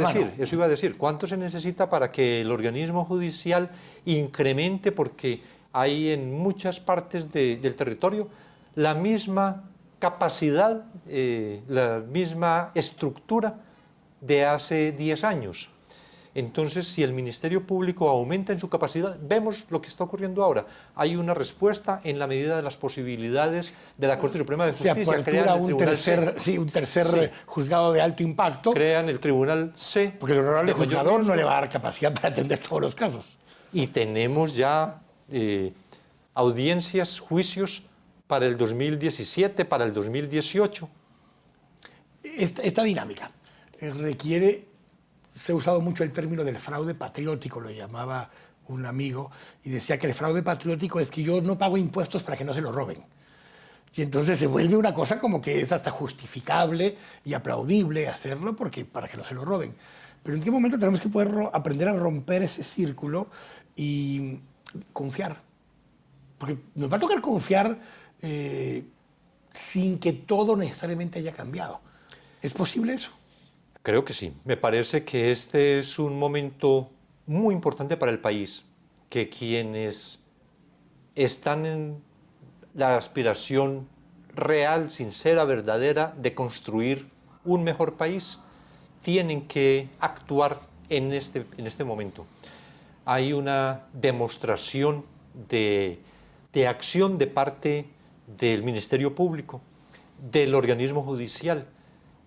a decir. ¿Cuánto se necesita para que el organismo judicial incremente? Porque hay en muchas partes del territorio la misma capacidad, la misma estructura de hace 10 años. Entonces, si el Ministerio Público aumenta en su capacidad, vemos lo que está ocurriendo ahora. Hay una respuesta en la medida de las posibilidades de la Corte Suprema de Justicia. Se apertura un tercer juzgado de alto impacto. Crean el Tribunal C. Porque el honorable juzgador no le va a dar capacidad para atender todos los casos. Y tenemos ya audiencias, juicios para el 2017, para el 2018. esta dinámica requiere, se ha usado mucho el término del fraude patriótico, lo llamaba un amigo, y decía que el fraude patriótico es que yo no pago impuestos para que no se lo roben. Y entonces se vuelve una cosa como que es hasta justificable y aplaudible hacerlo para que no se lo roben. Pero ¿en qué momento tenemos que poder aprender a romper ese círculo y confiar? Porque nos va a tocar confiar sin que todo necesariamente haya cambiado. ¿Es posible eso? Creo que sí. Me parece que este es un momento muy importante para el país, que quienes están en la aspiración real, sincera, verdadera de construir un mejor país, tienen que actuar en este momento. Hay una demostración de acción de parte del Ministerio Público, del organismo judicial,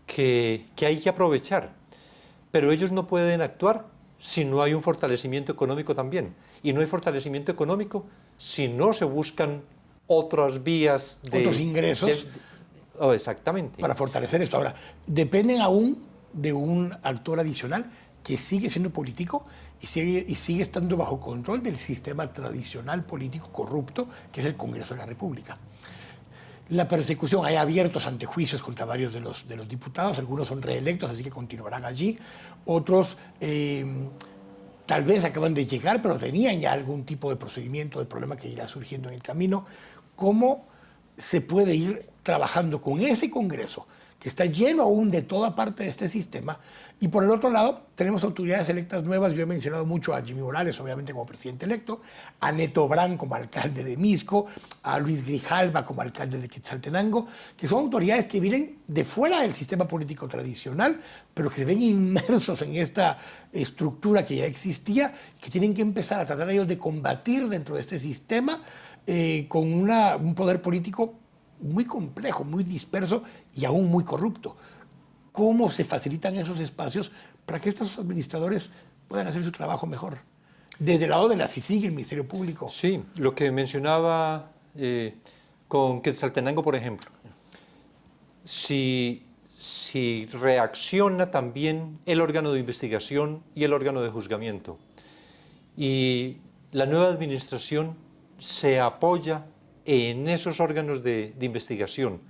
que hay que aprovechar. Pero ellos no pueden actuar si no hay un fortalecimiento económico también. Y no hay fortalecimiento económico si no se buscan otras vías de... Otros ingresos. Exactamente. Para fortalecer esto. Ahora, dependen aún de un actor adicional que sigue siendo político y sigue estando bajo control del sistema tradicional político corrupto, que es el Congreso de la República. La persecución, hay abiertos antejuicios contra varios de los diputados, algunos son reelectos, así que continuarán allí. Otros tal vez acaban de llegar, pero tenían ya algún tipo de procedimiento, de problema que irá surgiendo en el camino. ¿Cómo se puede ir trabajando con ese Congreso, que está lleno aún de toda parte de este sistema? Y por el otro lado, tenemos autoridades electas nuevas. Yo he mencionado mucho a Jimmy Morales, obviamente como presidente electo, a Neto Brand como alcalde de Misco, a Luis Grijalva como alcalde de Quetzaltenango, que son autoridades que vienen de fuera del sistema político tradicional, pero que se ven inmersos en esta estructura que ya existía, que tienen que empezar a tratar ellos de combatir dentro de este sistema con un poder político muy complejo, muy disperso y aún muy corrupto. ¿Cómo se facilitan esos espacios para que estos administradores puedan hacer su trabajo mejor? Desde el lado de la CICIG, el Ministerio Público. Sí, lo que mencionaba con Quetzaltenango, por ejemplo. Si reacciona también el órgano de investigación y el órgano de juzgamiento, y la nueva administración se apoya en esos órganos de investigación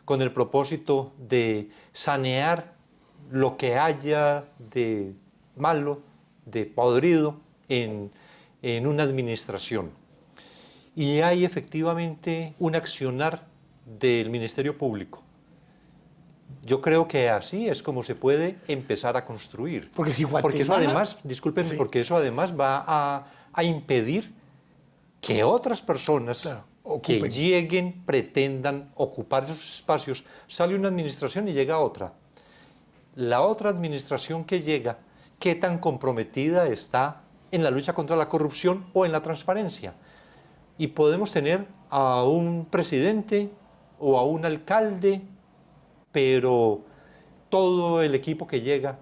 con el propósito de sanear lo que haya de malo, de podrido en una administración. Y hay efectivamente un accionar del Ministerio Público. Yo creo que así es como se puede empezar a construir. Porque si Guatemala... Porque eso además, disculpen, sí. Porque eso además va a impedir que otras personas, claro, que lleguen, pretendan ocupar esos espacios. Sale una administración y llega otra. La otra administración que llega, ¿qué tan comprometida está en la lucha contra la corrupción o en la transparencia? Y podemos tener a un presidente o a un alcalde, pero todo el equipo que llega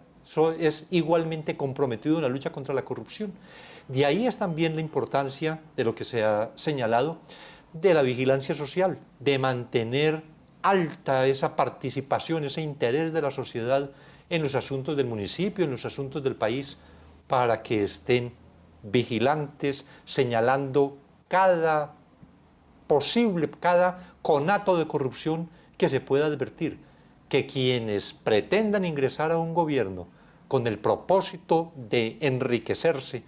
es igualmente comprometido en la lucha contra la corrupción. De ahí es también la importancia de lo que se ha señalado de la vigilancia social, de mantener alta esa participación, ese interés de la sociedad en los asuntos del municipio, en los asuntos del país, para que estén vigilantes, señalando cada conato de corrupción que se pueda advertir, que quienes pretendan ingresar a un gobierno con el propósito de enriquecerse,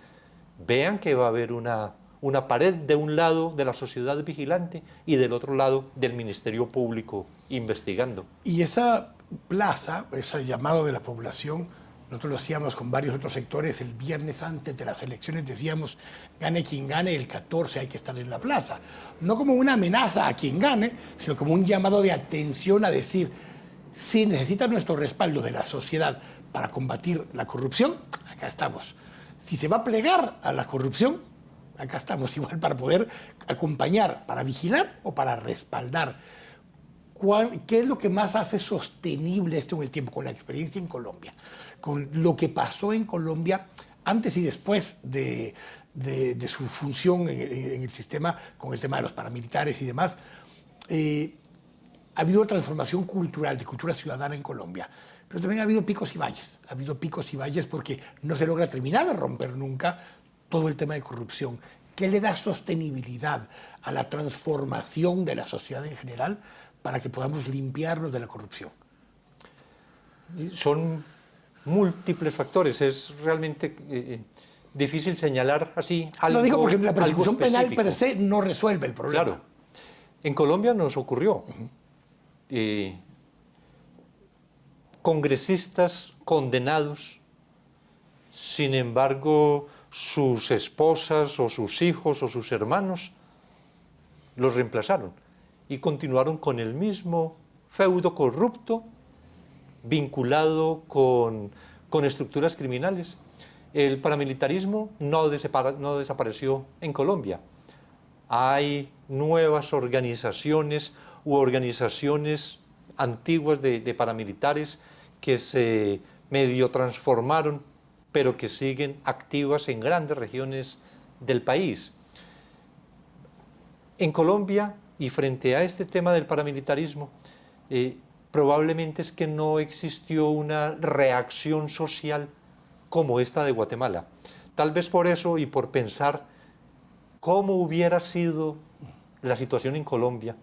vean que va a haber una pared de un lado de la sociedad vigilante y del otro lado del Ministerio Público investigando. Y esa plaza, ese llamado de la población, nosotros lo hacíamos con varios otros sectores el viernes antes de las elecciones, decíamos, gane quien gane, el 14 hay que estar en la plaza. No como una amenaza a quien gane, sino como un llamado de atención a decir, si necesita nuestro respaldo de la sociedad para combatir la corrupción, acá estamos. Si se va a plegar a la corrupción, acá estamos igual para poder acompañar, para vigilar o para respaldar. ¿Qué es lo que más hace sostenible esto en el tiempo? Con la experiencia en Colombia, con lo que pasó en Colombia antes y después de su función en el sistema, con el tema de los paramilitares y demás. ha habido transformación cultural, de cultura ciudadana en Colombia, pero también ha habido picos y valles. Ha habido picos y valles porque no se logra terminar de romper nunca todo el tema de corrupción. ¿Qué le da sostenibilidad a la transformación de la sociedad en general para que podamos limpiarnos de la corrupción? Son múltiples factores, es realmente difícil señalar así algo. Lo digo porque la persecución algo penal específico. per se no resuelve el problema. Claro. En Colombia nos ocurrió. Congresistas condenados, sin embargo, sus esposas o sus hijos o sus hermanos los reemplazaron y continuaron con el mismo feudo corrupto vinculado con estructuras criminales. El paramilitarismo no desapareció en Colombia. Hay nuevas organizaciones u organizaciones antiguas de paramilitares que se medio transformaron, pero que siguen activas en grandes regiones del país. En Colombia, y frente a este tema del paramilitarismo, probablemente es que no existió una reacción social como esta de Guatemala. Tal vez por eso y por pensar cómo hubiera sido la situación en Colombia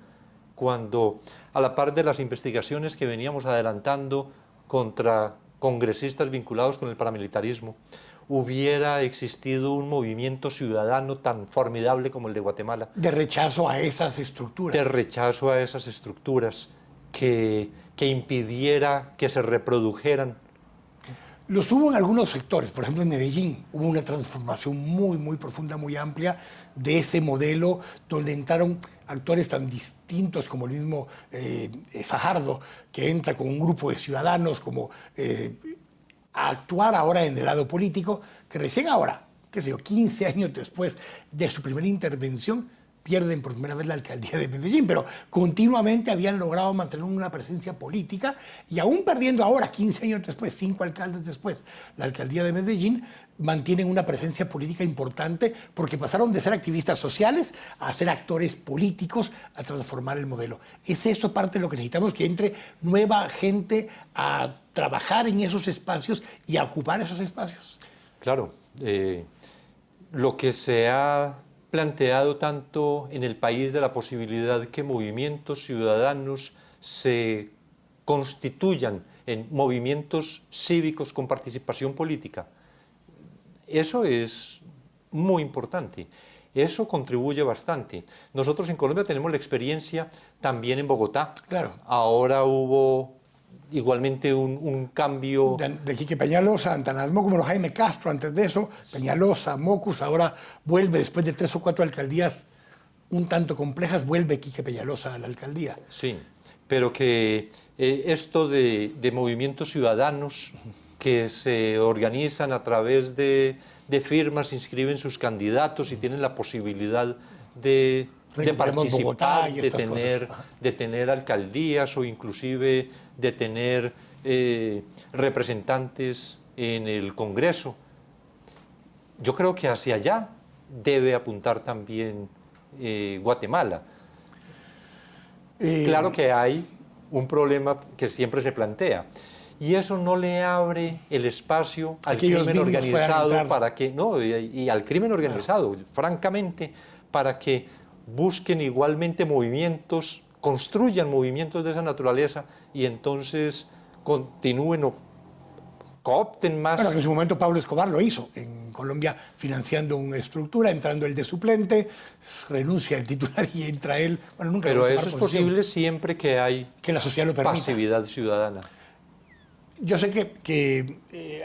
cuando, a la par de las investigaciones que veníamos adelantando contra congresistas vinculados con el paramilitarismo, hubiera existido un movimiento ciudadano tan formidable como el de Guatemala. De rechazo a esas estructuras. De rechazo a esas estructuras que impidiera que se reprodujeran. Los hubo en algunos sectores, por ejemplo en Medellín hubo una transformación muy, muy profunda, muy amplia de ese modelo donde entraron actores tan distintos como el mismo Fajardo, que entra con un grupo de ciudadanos como a actuar ahora en el lado político, que recién ahora, qué sé yo, 15 años después de su primera intervención, pierden por primera vez la alcaldía de Medellín, pero continuamente habían logrado mantener una presencia política y aún perdiendo ahora, 15 años después, 5 alcaldes después, la alcaldía de Medellín, mantienen una presencia política importante porque pasaron de ser activistas sociales a ser actores políticos, a transformar el modelo. ¿Es eso parte de lo que necesitamos? Que entre nueva gente a trabajar en esos espacios y a ocupar esos espacios. Claro, lo que se ha planteado tanto en el país de la posibilidad que movimientos ciudadanos se constituyan en movimientos cívicos con participación política. Eso es muy importante. Eso contribuye bastante. Nosotros en Colombia tenemos la experiencia también en Bogotá. Claro. Ahora hubo igualmente un cambio. De Quique Peñalosa, Antanasmo, como los Jaime Castro, antes de eso, Peñalosa, Mocus, ahora vuelve después de 3 o 4 alcaldías un tanto complejas, vuelve Quique Peñalosa a la alcaldía. Sí, pero que esto de movimientos ciudadanos que se organizan a través de firmas, inscriben sus candidatos y tienen la posibilidad de participar, Bogotá y de tener alcaldías o inclusive de tener representantes en el Congreso. Yo creo que hacia allá debe apuntar también Guatemala. Claro que hay un problema que siempre se plantea, y eso no le abre el espacio al crimen organizado para que, no, y al crimen organizado, francamente, para que busquen igualmente movimientos, construyan movimientos de esa naturaleza y entonces continúen o coopten más. Bueno, en su momento Pablo Escobar lo hizo en Colombia, financiando una estructura, entrando el de suplente, renuncia el titular y entra él. Bueno, nunca. Pero eso es posible siempre que hay que la sociedad lo permita. Pasividad ciudadana. Yo sé que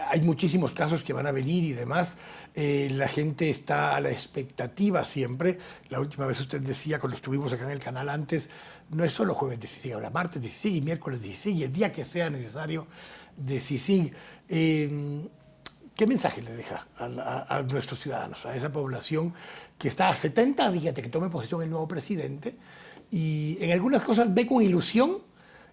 hay muchísimos casos que van a venir y demás. La gente está a la expectativa siempre. La última vez usted decía, cuando estuvimos acá en el canal antes, no es solo jueves de CICIG, ahora martes de CICIG y miércoles de CICIG y el día que sea necesario de CICIG. ¿Qué mensaje le deja a nuestros ciudadanos, a esa población que está a 70 días de que tome posesión el nuevo presidente y en algunas cosas ve con ilusión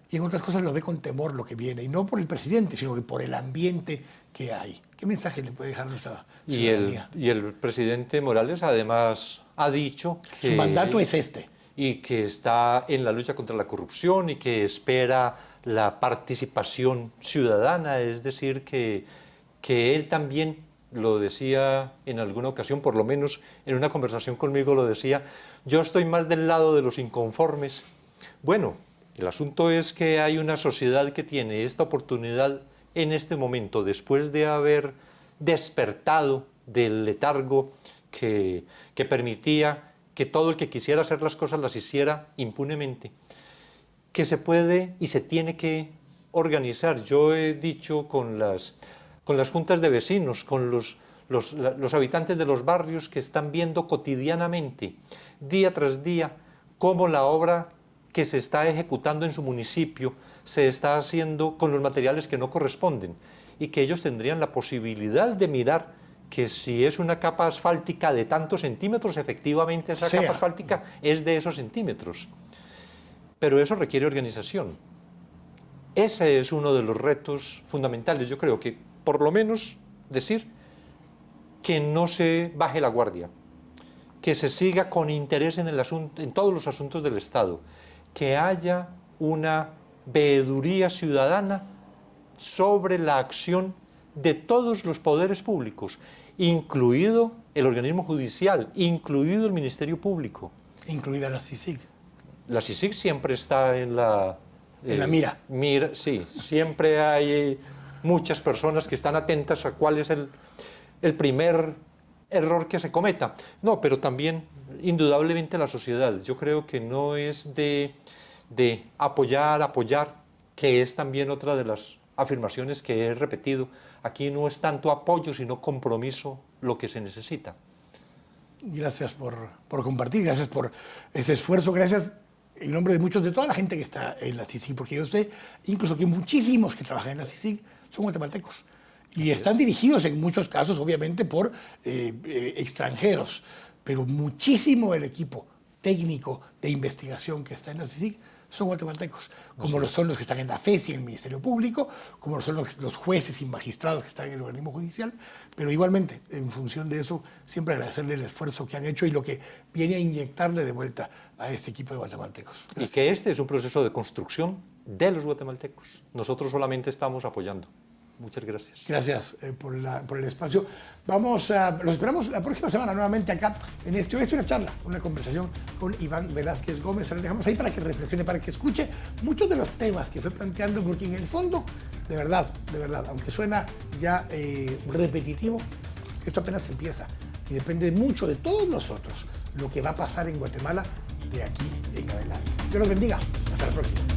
y en otras cosas lo ve con temor lo que viene, y no por el presidente, sino que por el ambiente que hay? ¿Qué mensaje le puede dejar a nuestra ciudadanía? Y el presidente Morales además ha dicho que su mandato es este. y que está en la lucha contra la corrupción y que espera la participación ciudadana, es decir, que él también lo decía en alguna ocasión, por lo menos en una conversación conmigo lo decía, yo estoy más del lado de los inconformes. Bueno, el asunto es que hay una sociedad que tiene esta oportunidad en este momento, después de haber despertado del letargo que permitía que todo el que quisiera hacer las cosas las hiciera impunemente, que se puede y se tiene que organizar. Yo he dicho con las juntas de vecinos, con los habitantes de los barrios que están viendo cotidianamente, día tras día, cómo la obra que se está ejecutando en su municipio se está haciendo con los materiales que no corresponden y que ellos tendrían la posibilidad de mirar que si es una capa asfáltica de tantos centímetros, efectivamente esa capa asfáltica es de esos centímetros. Pero eso requiere organización. Ese es uno de los retos fundamentales. Yo creo que, por lo menos, decir que no se baje la guardia, que se siga con interés en el asunto, en todos los asuntos del Estado, que haya una veeduría ciudadana sobre la acción de todos los poderes públicos, incluido el organismo judicial, incluido el Ministerio Público. Incluida la CICIG. La CICIG siempre está en la mira. Sí, siempre hay muchas personas que están atentas a cuál es el primer error que se cometa. No, pero también, indudablemente, la sociedad. Yo creo que no es de apoyar, que es también otra de las afirmaciones que he repetido. Aquí no es tanto apoyo, sino compromiso lo que se necesita. Gracias por compartir, gracias por ese esfuerzo, gracias en nombre de muchos, de toda la gente que está en la CICIG, porque yo sé incluso que muchísimos que trabajan en la CICIG son guatemaltecos y están dirigidos en muchos casos, obviamente, por extranjeros, pero muchísimo el equipo técnico de investigación que está en la CICIG son guatemaltecos, como lo son los que están en la FESI, en el Ministerio Público, como lo son los jueces y magistrados que están en el organismo judicial, pero igualmente, en función de eso, siempre agradecerle el esfuerzo que han hecho y lo que viene a inyectarle de vuelta a este equipo de guatemaltecos. Gracias. Y que este es un proceso de construcción de los guatemaltecos. Nosotros solamente estamos apoyando. Muchas gracias. Gracias por el espacio. Los esperamos la próxima semana nuevamente acá en este Oeste, una charla, una conversación con Iván Velázquez Gómez. Se lo dejamos ahí para que reflexione, para que escuche muchos de los temas que fue planteando, porque en el fondo, de verdad, aunque suena ya repetitivo, esto apenas empieza y depende mucho de todos nosotros lo que va a pasar en Guatemala de aquí en adelante. Dios los bendiga. Hasta la próxima.